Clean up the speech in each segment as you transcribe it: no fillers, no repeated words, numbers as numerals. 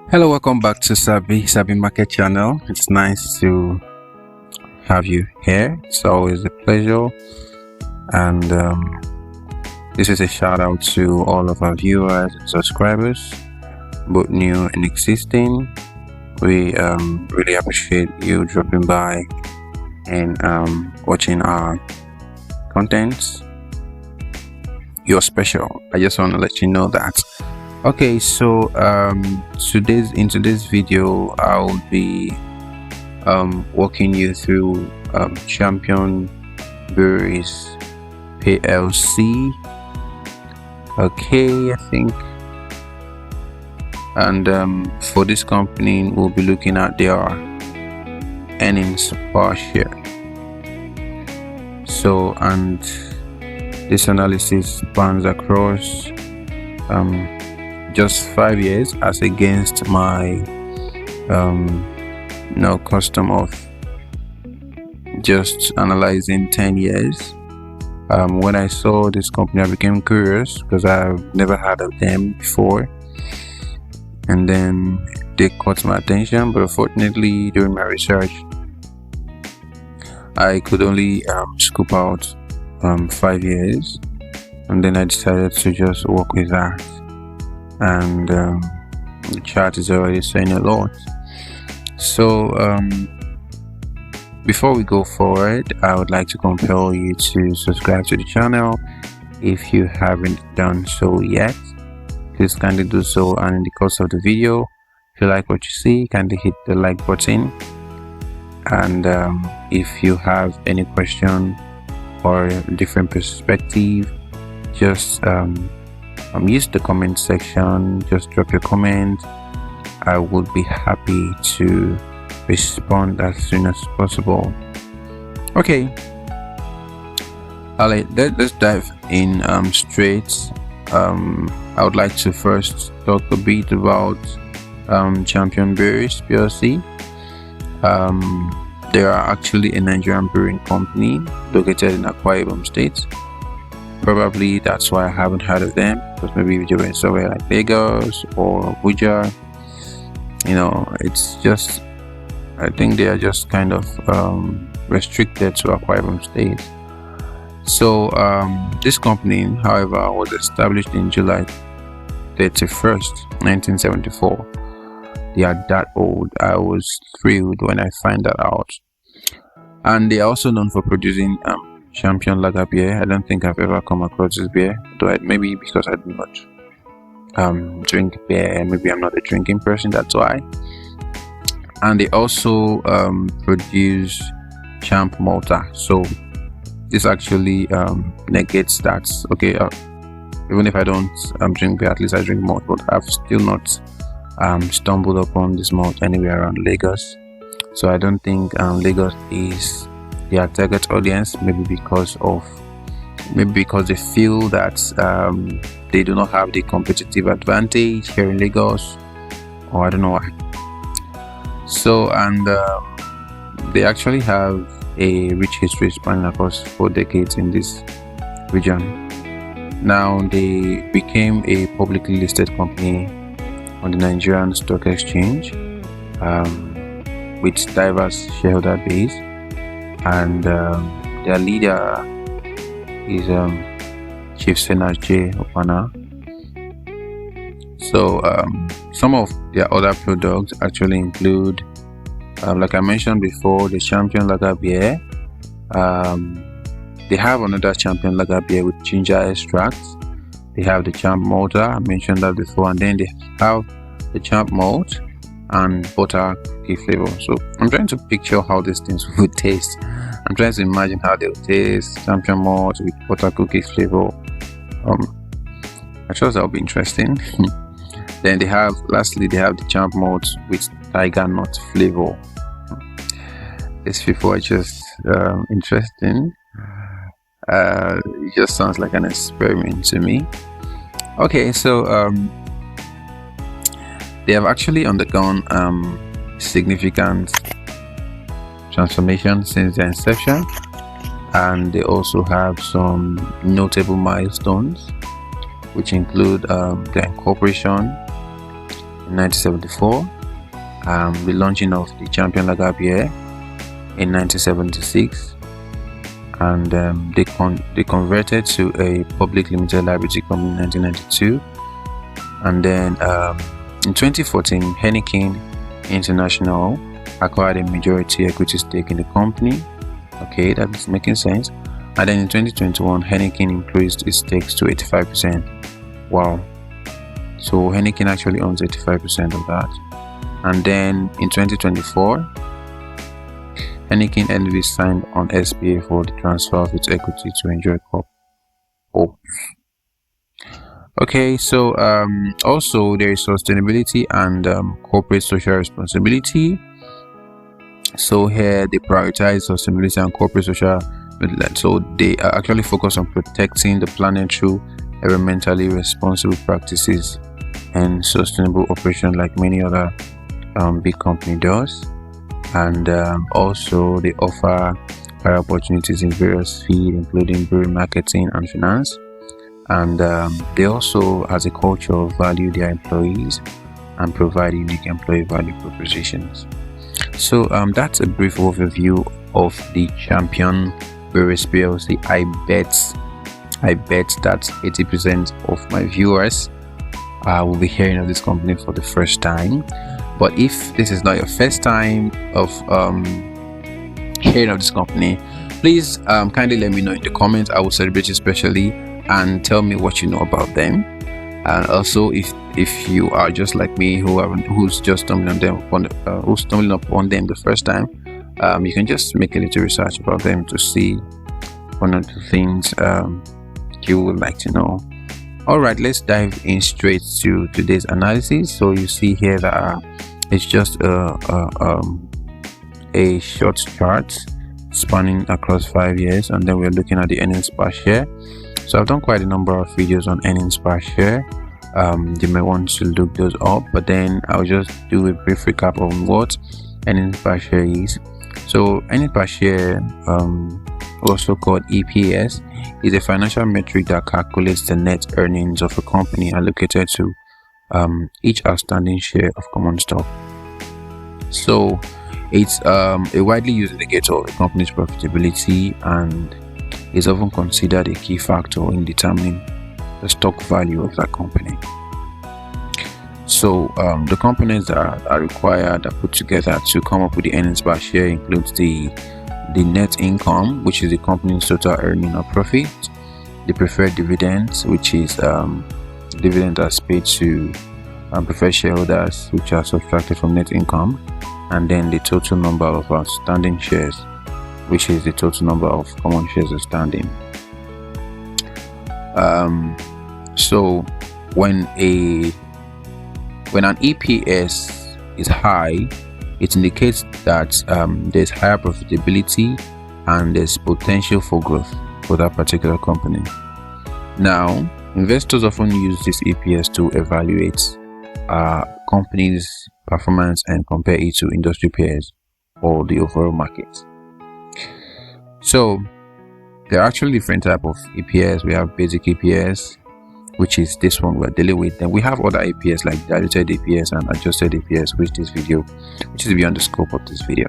Hello, welcome back to Sabi Market Channel. It's nice to have you here. It's always a pleasure, and this is a shout out to all of our viewers and subscribers, both new and existing. We really appreciate you dropping by and watching our contents. You're special. I just want to let you know that. Okay, so in today's video I'll be walking you through Champion Breweries PLC. Okay, I think, and for this company we'll be looking at their earnings per share. So, and this analysis spans across just 5 years, as against my custom of just analyzing 10 years. When I saw this company, I became curious because I've never heard of them before, and then they caught my attention. But unfortunately, during my research, I could only scoop out 5 years, and then I decided to just work with that. And the chart is already saying a lot. So before we go forward, I would like to compel you to subscribe to the channel if you haven't done so yet. Please kindly do so, and in the course of the video, if you like what you see, kindly hit the like button. And if you have any question or a different perspective, just use the comment section. Just drop your comment. I would be happy to respond as soon as possible. Okay, alright, let's dive in straight. I would like to first talk a bit about Champion Breweries Plc. They are actually a Nigerian brewing company located in Akwa Ibom State. Probably that's why I haven't heard of them, because maybe they were somewhere like Lagos or Abuja. It's just, I think they are just kind of restricted to Akwa Ibom State. So this company, however, was established in July 31st, 1974. They are that old. I was thrilled when I found that out. And they are also known for producing Champion Lager beer. I don't think I've ever come across this beer, though maybe because I do not drink beer. Maybe I'm not a drinking person, that's why. And they also produce Champ Malta. So this actually negates that. Okay, even if I don't drink beer, at least I drink malt. But I've still not stumbled upon this malt anywhere around Lagos. So I don't think Lagos is their target audience. Maybe because they feel that they do not have the competitive advantage here in Lagos, or I don't know why. So, and they actually have a rich history spanning across 4 decades in this region. Now they became a publicly listed company on the Nigerian Stock Exchange with diverse shareholder base, and their leader is Chief Senaj J. Opana. So some of their other products actually include, like I mentioned before, the Champion Lager beer. They have another Champion Lager beer with ginger extract. They have the Champ Malta, I mentioned that before, and then they have the Champ Malt and butter cookie flavor. So I'm trying to picture how these things would taste. I'm trying to imagine how they'll taste. Champion Malt with butter cookie flavor. I trust that'll be interesting. Then lastly they have the Champ Malt with tiger nut flavor. These people are just interesting. It just sounds like an experiment to me. Okay, so they have actually undergone significant transformation since their inception, and they also have some notable milestones, which include their incorporation in 1974, the launching of the Champion Lager beer in 1976, and they converted to a public limited liability company in 1992, and then in 2014 Heineken International acquired a majority equity stake in the company. Okay, that's making sense. And then in 2021 Heineken increased its stakes to 85%. Wow, so Heineken actually owns 85% of that. And then in 2024 Heineken NV signed on SPA for the transfer of its equity to Enjoy Corp. Okay, so also there is sustainability and corporate social responsibility. So here they prioritize sustainability and corporate social. So they are actually focused on protecting the planet through environmentally responsible practices and sustainable operation, like many other big company does. And also they offer career opportunities in various fields, including brewery marketing and finance. And they also, as a culture, value their employees and provide unique employee value propositions. So that's a brief overview of the Champion Breweries Plc. I bet that 80% of my viewers will be hearing of this company for the first time. But if this is not your first time of hearing of this company, please kindly let me know in the comments. I will celebrate you especially, and tell me what you know about them. And also, if you are just like me, who's just stumbling upon them the first time, you can just make a little research about them to see one or two things you would like to know. All right, let's dive in straight to today's analysis. So you see here that it's just a short chart spanning across 5 years, and then we're looking at the earnings per share. So I've done quite a number of videos on earnings per share. You may want to look those up, but then I'll just do a brief recap on what earnings per share is. So earnings per share, also called EPS, is a financial metric that calculates the net earnings of a company allocated to each outstanding share of common stock. So it's a widely used indicator of a company's profitability and is often considered a key factor in determining the stock value of that company. So the components that are required are put together to come up with the earnings per share includes the net income, which is the company's total earning or profit, the preferred dividends, which is dividend that's paid to preferred shareholders, which are subtracted from net income, and then the total number of outstanding shares, which is the total number of common shares outstanding. So when an EPS is high, it indicates that there's higher profitability and there's potential for growth for that particular company. Now, investors often use this EPS to evaluate a company's performance and compare it to industry peers or the overall market. So there are actually different types of EPS. We have basic EPS, which is this one we're dealing with. Then we have other EPS like diluted EPS and adjusted EPS, which is beyond the scope of this video.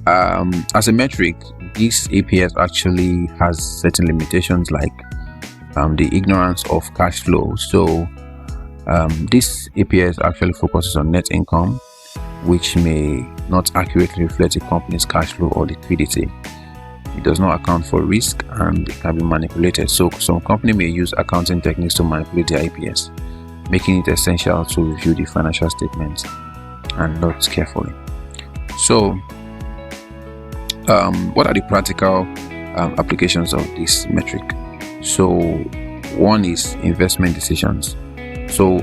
As a metric, this EPS actually has certain limitations, like the ignorance of cash flow. So this EPS actually focuses on net income, which may not accurately reflect a company's cash flow or liquidity. It does not account for risk and it can be manipulated. So some company may use accounting techniques to manipulate their EPS, making it essential to review the financial statements and notes carefully. So what are the practical applications of this metric? So one is investment decisions. So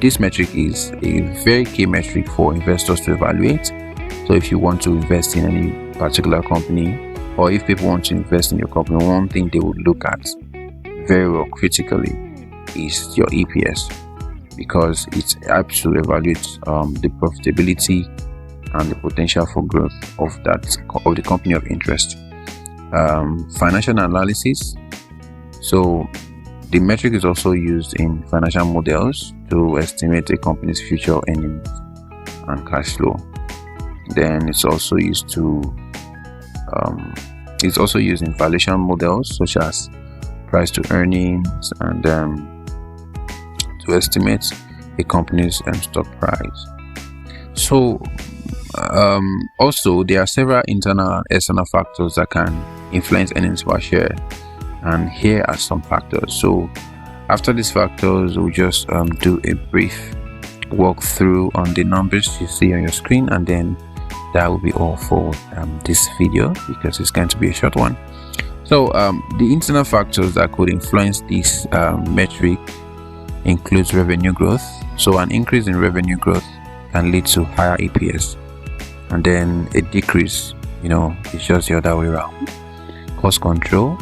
this metric is a very key metric for investors to evaluate. So if you want to invest in any particular company, or if people want to invest in your company, one thing they would look at very well critically is your EPS, because it helps to evaluate the profitability and the potential for growth of the company of interest. Financial analysis. So The metric is also used in financial models to estimate a company's future earnings and cash flow. Then it's also used in valuation models such as price to earnings, and to estimate a company's stock price. So also there are several internal and external factors that can influence earnings per share, and here are some factors. So after these factors, we'll just do a brief walkthrough on the numbers you see on your screen, and then that will be all for this video, because it's going to be a short one. So the internal factors that could influence this metric includes revenue growth. So an increase in revenue growth can lead to higher EPS, and then a decrease, it's just the other way around. Cost control,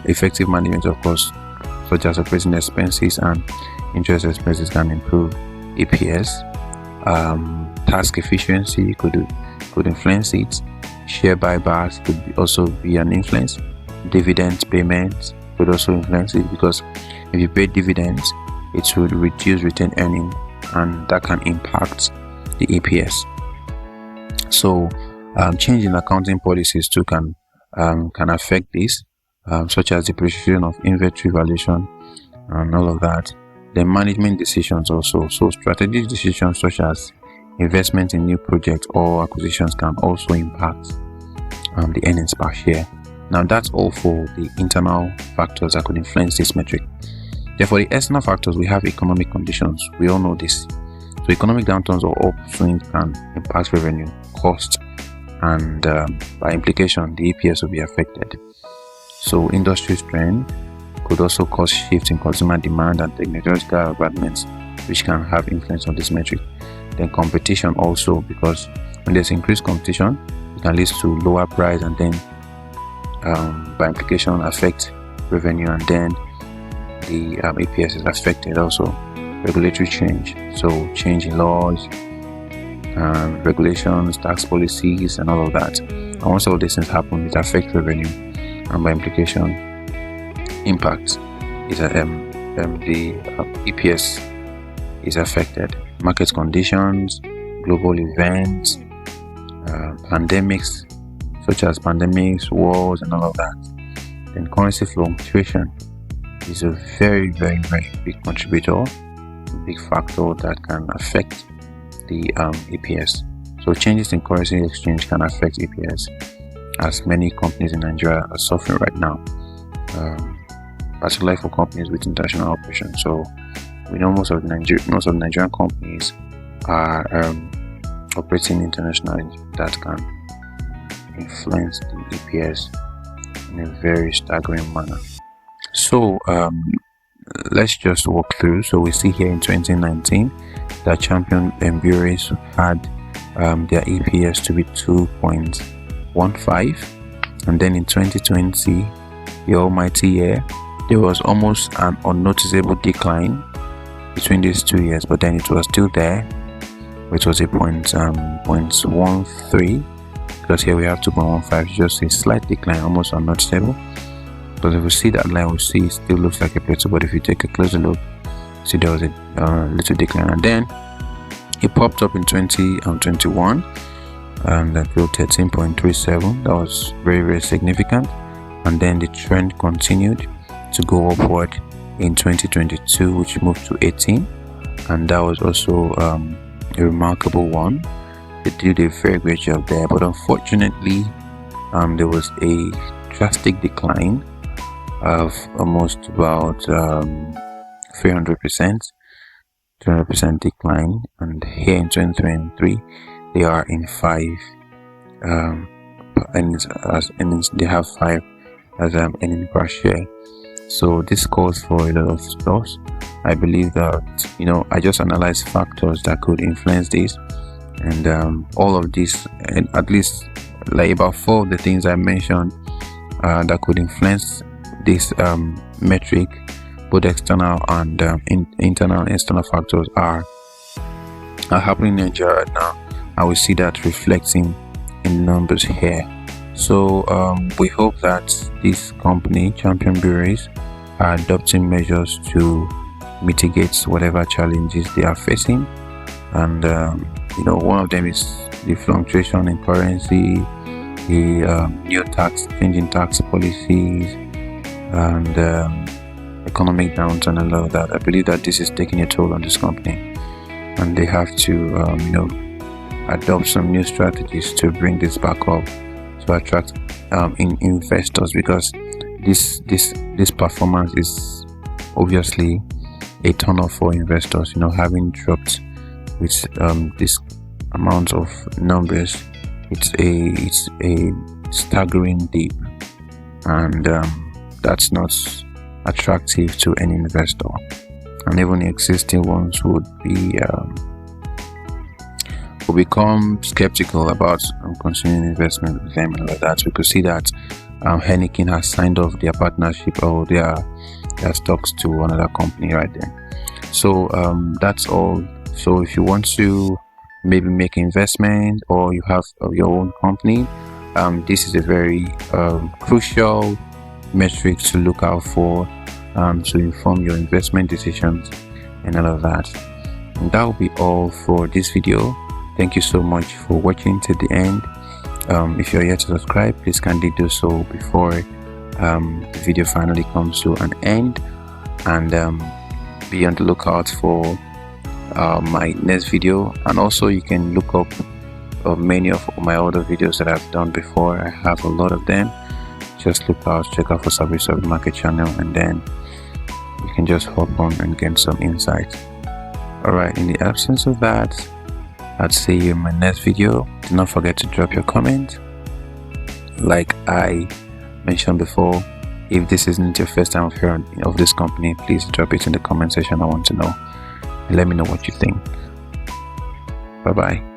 effective management of costs such as operating expenses and interest expenses can improve EPS. Task efficiency could influence it. Share buybacks could also be an influence. Dividend payments could also influence it, because if you pay dividends, it would reduce retained earnings, and that can impact the EPS. So change in accounting policies too can affect this, such as depreciation of inventory valuation and all of that. Then management decisions also. So strategic decisions such as investment in new projects or acquisitions can also impact the earnings per share. Now that's all for the internal factors that could influence this metric. Therefore, the external factors, we have economic conditions. We all know this. So economic downturns or upswings can impact revenue, cost, and by implication, the EPS will be affected. So industry trend could also cause shifts in consumer demand and technological advancements, which can have influence on this metric. Then competition also, because when there's increased competition, it can lead to lower price, and then by implication affect revenue, and then the EPS is affected also. Regulatory change, so change in laws, regulations, tax policies, and all of that. And once all these things happen, it affects revenue, and by implication, impact is the EPS is affected. Market conditions, global events, pandemics, such as wars, and all of that. Then currency fluctuation is a very, very, very big contributor, big factor that can affect the EPS. So changes in currency exchange can affect EPS, as many companies in Nigeria are suffering right now, particularly for companies with international operations. So we know most of Nigerian companies are operating internationally. That can influence the EPS in a very staggering manner. So let's just walk through. So we see here in 2019 that Champion Breweries had their EPS to be 2.15, and then in 2020, the almighty year, there was almost an unnoticeable decline between these 2 years, but then it was still there, which was a 0.13, because here we have 2.15, just a slight decline, almost unnoticeable. But if we see that line, we see it still looks like a plateau, but if you take a closer look, see there was a little decline, and then it popped up in 2021 and that grew 13.37. That was very, very significant, and then the trend continued to go upward in 2022, which moved to 18, and that was also a remarkable one. They did a very great job there, but unfortunately there was a drastic decline of almost about 300% decline, and here in 2023 they are in 5 earnings, they have 5 as earnings per share. So this calls for a lot of stuff. I believe that I just analyzed factors that could influence this, and all of this, and at least like about 4 of the things I mentioned that could influence this metric, both external and internal and external factors are happening in Nigeria right now, and we see that reflecting in numbers here. So we hope that this company, Champion Breweries, are adopting measures to mitigate whatever challenges they are facing. And one of them is the fluctuation in currency, the changing tax policies, and economic downturn and all of that. I believe that this is taking a toll on this company, and they have to adopt some new strategies to bring this back up to attract investors, because this performance is obviously a turn off for investors. Having dropped with this amount of numbers, it's a staggering dip, and that's not attractive to any investor, and even existing ones would become skeptical about continuing investment with them and all that. We could see that Heineken has signed off their partnership or their stocks to another company right there. So that's all. So if you want to maybe make investment, or you have your own company, this is a very crucial metric to look out for to inform your investment decisions and all of that. And that will be all for this video. Thank you so much for watching to the end. If you're yet to subscribe, please kindly do so before the video finally comes to an end, and be on the lookout for my next video. And also you can look up many of my other videos that I've done before. I have a lot of them. Just check out for Service of the Market channel, and then you can just hop on and get some insight. Alright, in the absence of that, I'd see you in my next video. Do not forget to drop your comment. Like I mentioned before, if this isn't your first time of hearing of this company, please drop it in the comment section. I want to know, and let me know what you think. Bye bye.